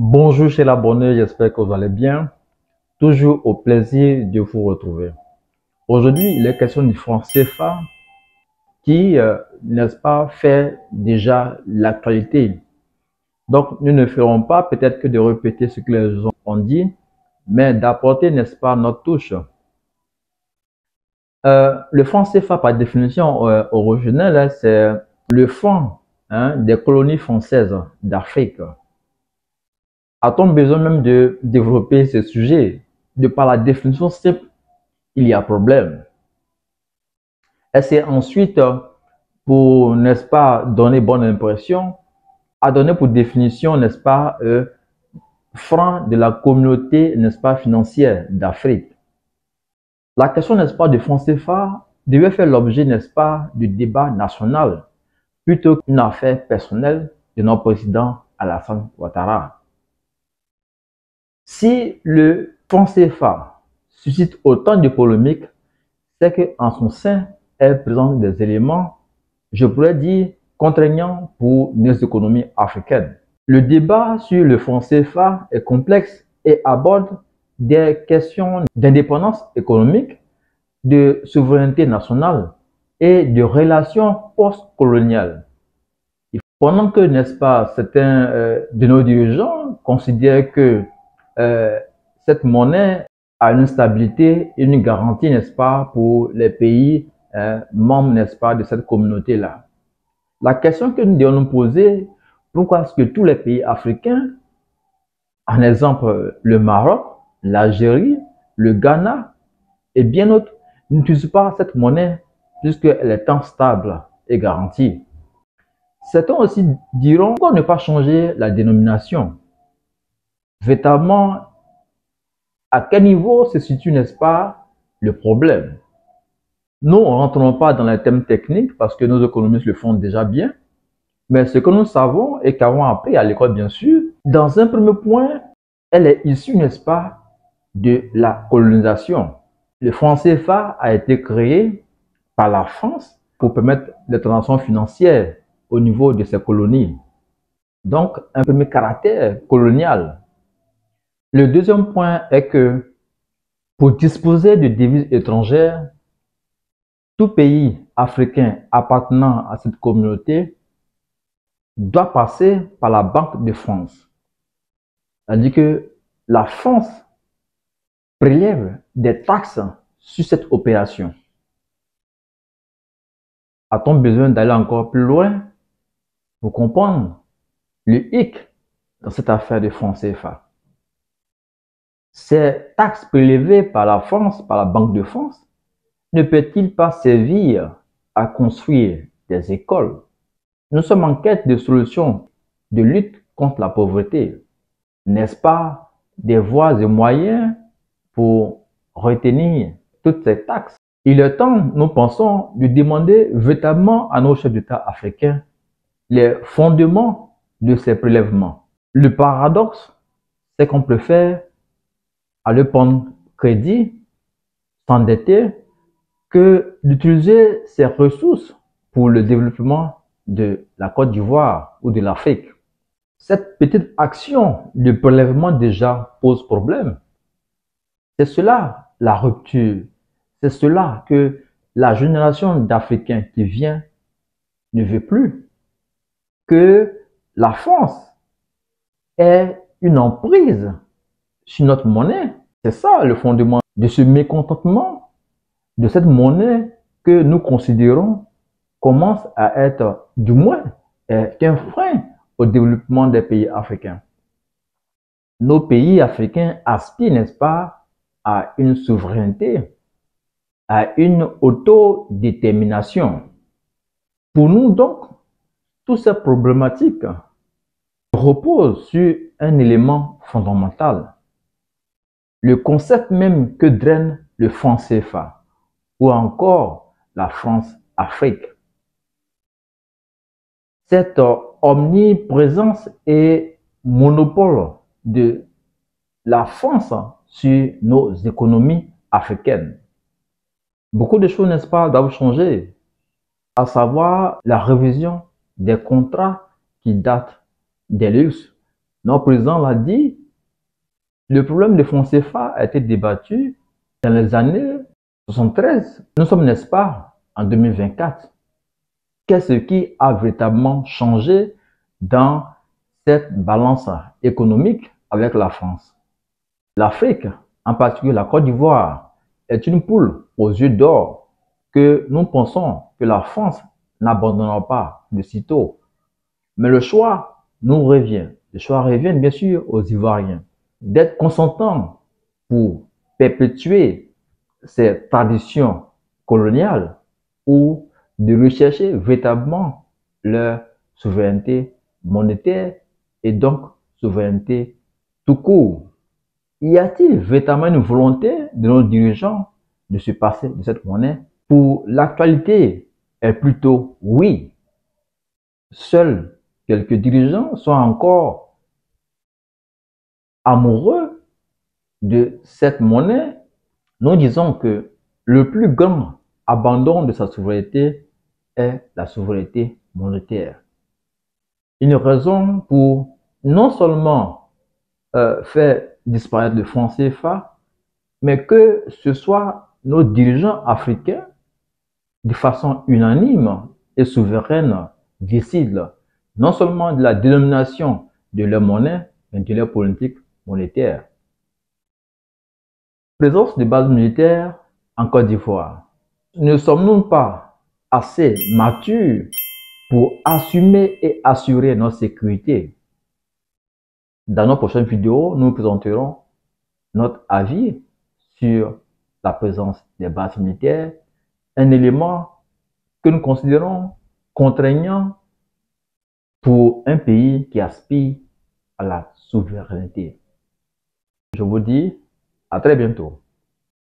Bonjour chez l'abonné, j'espère que vous allez bien. Toujours au plaisir de vous retrouver. Aujourd'hui, il est question du franc CFA qui, n'est-ce pas, fait déjà l'actualité. Donc, nous ne ferons pas peut-être que de répéter ce que les gens ont dit, mais d'apporter, n'est-ce pas, notre touche. Le franc CFA, par définition originelle, c'est le franc des colonies françaises d'Afrique. A-t-on besoin même de développer ce sujet? De par la définition simple, il y a problème. Et c'est ensuite pour, n'est-ce pas, donner bonne impression, à donner pour définition, n'est-ce pas, franc de la communauté, n'est-ce pas, financière d'Afrique. La question, n'est-ce pas, de franc CFA devait faire l'objet, n'est-ce pas, du débat national, plutôt qu'une affaire personnelle de notre président Alassane Ouattara. Si le franc CFA suscite autant de polémiques, c'est qu'en son sein, elle présente des éléments, je pourrais dire, contraignants pour nos économies africaines. Le débat sur le franc CFA est complexe et aborde des questions d'indépendance économique, de souveraineté nationale et de relations post-coloniales. Pendant que, n'est-ce pas, certains de nos dirigeants considèrent que cette monnaie a une stabilité et une garantie, n'est-ce pas, pour les pays membres, n'est-ce pas, de cette communauté-là. La question que nous devons nous poser, pourquoi est-ce que tous les pays africains, en exemple le Maroc, l'Algérie, le Ghana et bien d'autres, n'utilisent pas cette monnaie puisqu'elle est tant stable et garantie? Certains aussi diront pourquoi ne pas changer la dénomination? Véritablement, à quel niveau se situe, n'est-ce pas, le problème? Nous, on ne rentrons pas dans les thèmes techniques parce que nos économistes le font déjà bien. Mais ce que nous savons et qu'avons appris à l'école, bien sûr, dans un premier point, elle est issue, n'est-ce pas, de la colonisation. Le franc CFA a été créé par la France pour permettre les transactions financières au niveau de ses colonies. Donc, un premier caractère colonial. Le deuxième point est que pour disposer de devises étrangères, tout pays africain appartenant à cette communauté doit passer par la Banque de France. C'est-à-dire que la France prélève des taxes sur cette opération. A-t-on besoin d'aller encore plus loin pour comprendre le hic dans cette affaire de franc CFA? Ces taxes prélevées par la France, par la Banque de France, ne peut-il pas servir à construire des écoles? Nous sommes en quête de solutions de lutte contre la pauvreté. N'est-ce pas des voies et moyens pour retenir toutes ces taxes? Il est temps, nous pensons, de demander véritablement à nos chefs d'État africains les fondements de ces prélèvements. Le paradoxe, c'est qu'on préfère aller prendre crédit, s'endetter, que d'utiliser ces ressources pour le développement de la Côte d'Ivoire ou de l'Afrique. Cette petite action de prélèvement déjà pose problème. C'est cela la rupture. C'est cela que la génération d'Africains qui vient ne veut plus. Que la France ait une emprise sur notre monnaie. C'est ça le fondement de ce mécontentement de cette monnaie que nous considérons commence à être, du moins, un frein au développement des pays africains. Nos pays africains aspirent, n'est-ce pas, à une souveraineté, à une autodétermination. Pour nous, donc, toutes ces problématiques reposent sur un élément fondamental, le concept même que draine le franc CFA ou encore la France-Afrique. Cette omniprésence et monopole de la France sur nos économies africaines. Beaucoup de choses, n'est-ce pas, doivent changer, à savoir la révision des contrats qui datent des luxes Notre président l'a dit, le problème du franc CFA a été débattu dans les années 73. Nous sommes, n'est-ce pas, en 2024. Qu'est-ce qui a véritablement changé dans cette balance économique avec la France? L'Afrique, en particulier la Côte d'Ivoire, est une poule aux yeux d'or que nous pensons que la France n'abandonnera pas de sitôt. Mais le choix nous revient. Le choix revient bien sûr aux Ivoiriens d'être consentants pour perpétuer ces traditions coloniales ou de rechercher véritablement leur souveraineté monétaire et donc souveraineté tout court. Y a-t-il véritablement une volonté de nos dirigeants de se passer de cette monnaie? Pour l'actualité est plutôt oui. Seuls quelques dirigeants sont encore amoureux de cette monnaie. Nous disons que le plus grand abandon de sa souveraineté est la souveraineté monétaire. Une raison pour non seulement faire disparaître le franc CFA, mais que ce soit nos dirigeants africains, de façon unanime et souveraine, décident non seulement de la dénomination de leur monnaie, mais de leur politique monétaire. Présence de bases militaires en Côte d'Ivoire. Ne sommes-nous pas assez matures pour assumer et assurer notre sécurité? Dans nos prochaines vidéos, nous présenterons notre avis sur la présence des bases militaires, un élément que nous considérons contraignant pour un pays qui aspire à la souveraineté. Je vous dis à très bientôt.